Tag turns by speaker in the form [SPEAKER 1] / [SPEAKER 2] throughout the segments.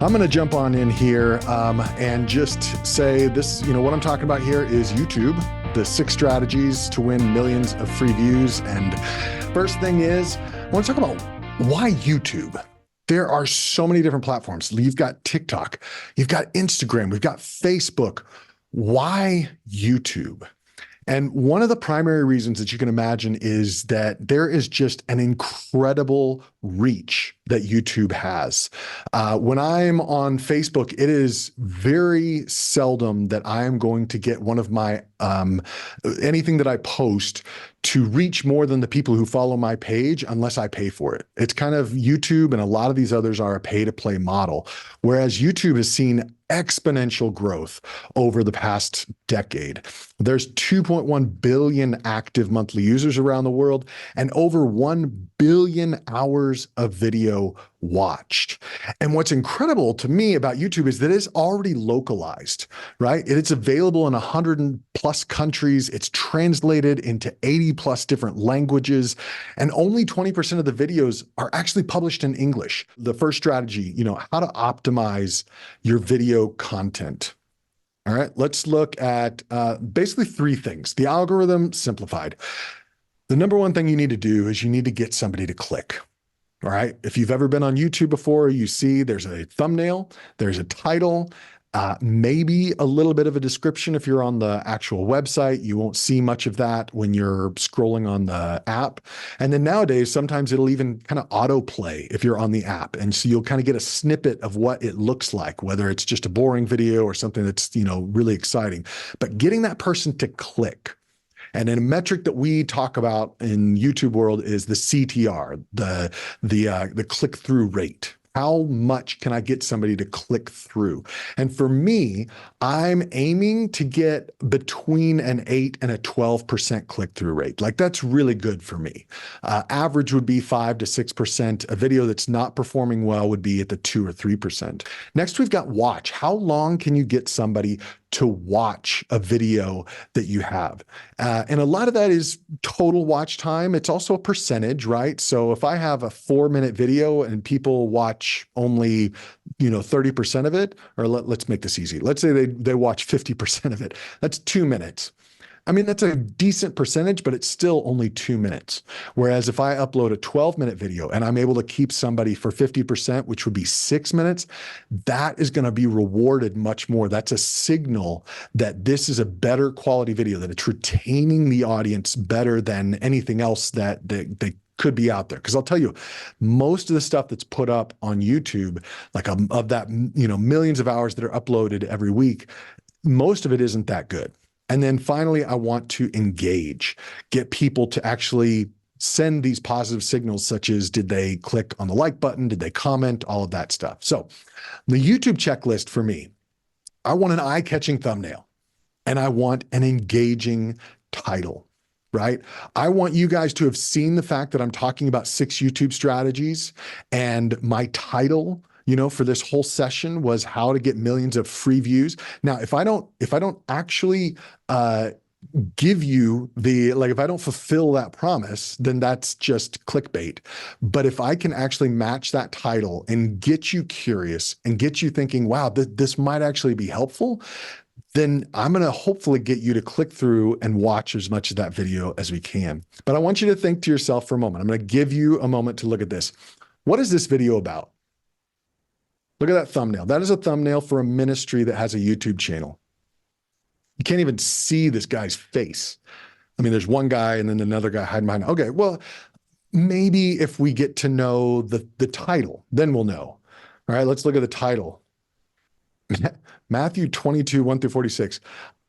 [SPEAKER 1] I'm going to jump on in here and just say this, what I'm talking about here is YouTube, the 6 strategies to win millions of free views. And first thing is, I want to talk about why YouTube. There are so many different platforms. You've got TikTok, you've got Instagram, we've got Facebook. Why YouTube? And one of the primary reasons that you can imagine is that there is just an incredible reach that YouTube has. When I'm on Facebook, it is very seldom that I am going to get one of my anything that I post to reach more than the people who follow my page unless I pay for it. It's kind of YouTube, and a lot of these others are a pay-to-play model, whereas YouTube has seen exponential growth over the past decade. There's 2.1 billion active monthly users around the world and over 1 billion hours of video watched. And what's incredible to me about YouTube is that it's already localized, right? It's available in 100+ countries. It's translated into 80+ different languages, and only 20% of the videos are actually published in English. The first strategy, how to optimize your video content. All right, let's look at basically 3 things. The algorithm simplified. The number one thing you need to do is you need to get somebody to click. All right. If you've ever been on YouTube before, you see there's a thumbnail, there's a title, maybe a little bit of a description. If you're on the actual website, you won't see much of that when you're scrolling on the app. And then nowadays, sometimes it'll even kind of autoplay if you're on the app. And so you'll kind of get a snippet of what it looks like, whether it's just a boring video or something that's, really exciting. But getting that person to click. And then a metric that we talk about in YouTube world is the CTR, the click-through rate. How much can I get somebody to click through? And for me, I'm aiming to get between an 8 and a 12% click-through rate. Like, that's really good for me. Average would be 5 to 6%. A video that's not performing well would be at the 2 or 3%. Next, we've got watch. How long can you get somebody to watch a video that you have? And a lot of that is total watch time. It's also a percentage, right? So if I have a 4-minute video and people watch only, 30% of it, or let's make this easy. Let's say they watch 50% of it. That's 2 minutes. I mean, that's a decent percentage, but it's still only 2 minutes. Whereas if I upload a 12-minute video and I'm able to keep somebody for 50%, which would be 6 minutes, that is going to be rewarded much more. That's a signal that this is a better quality video, that it's retaining the audience better than anything else that they could be out there. Because I'll tell you, most of the stuff that's put up on YouTube, like of that, millions of hours that are uploaded every week, most of it isn't that good. And then finally, I want to engage, get people to actually send these positive signals, such as, did they click on the like button? Did they comment? All of that stuff. So the YouTube checklist for me, I want an eye-catching thumbnail and I want an engaging title, right? I want you guys to have seen the fact that I'm talking about 6 YouTube strategies, and my title, for this whole session was how to get millions of free views. Now, if I don't actually give you if I don't fulfill that promise, then that's just clickbait. But if I can actually match that title and get you curious and get you thinking, wow, this might actually be helpful, then I'm going to hopefully get you to click through and watch as much of that video as we can. But I want you to think to yourself for a moment. I'm going to give you a moment to look at this. What is this video about? Look at that thumbnail. That is a thumbnail for a ministry that has a YouTube channel. You can't even see this guy's face. I mean, there's one guy and then another guy hiding behind. Okay, well, maybe if we get to know the title, then we'll know. All right, let's look at the title. Matthew 22, 1 through 46.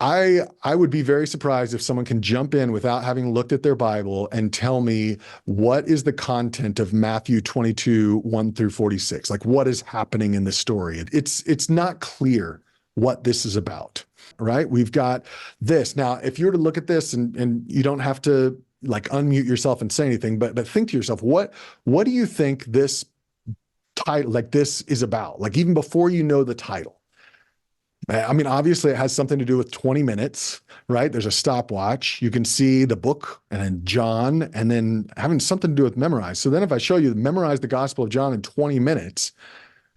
[SPEAKER 1] I would be very surprised if someone can jump in without having looked at their Bible and tell me what is the content of Matthew 22, 1 through 46. Like, what is happening in this story? It's not clear what this is about, right? We've got this. Now, if you were to look at this and you don't have to like unmute yourself and say anything, but think to yourself, what do you think this title, like this is about? Like, even before you know the title. I mean, obviously it has something to do with 20 minutes, right? There's a stopwatch. You can see the book and then John, and then having something to do with memorize. So then if I show you memorize the Gospel of John in 20 minutes,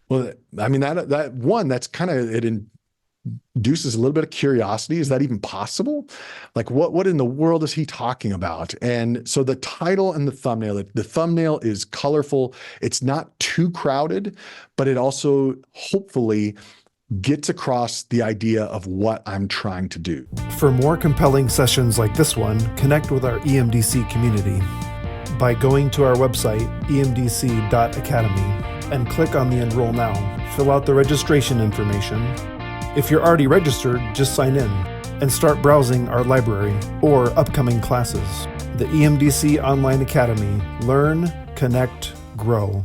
[SPEAKER 1] Well, I mean, that's kind of, it induces a little bit of curiosity. Is that even possible? Like, what in the world is he talking about? And so the title and the thumbnail is colorful. It's not too crowded, but it also hopefully gets across the idea of what I'm trying to do.
[SPEAKER 2] For more compelling sessions like this one, connect with our EMDC community by going to our website, emdc.academy, and click on the Enroll Now. Fill out the registration information. If you're already registered, just sign in and start browsing our library or upcoming classes. The EMDC Online Academy. Learn, connect, grow.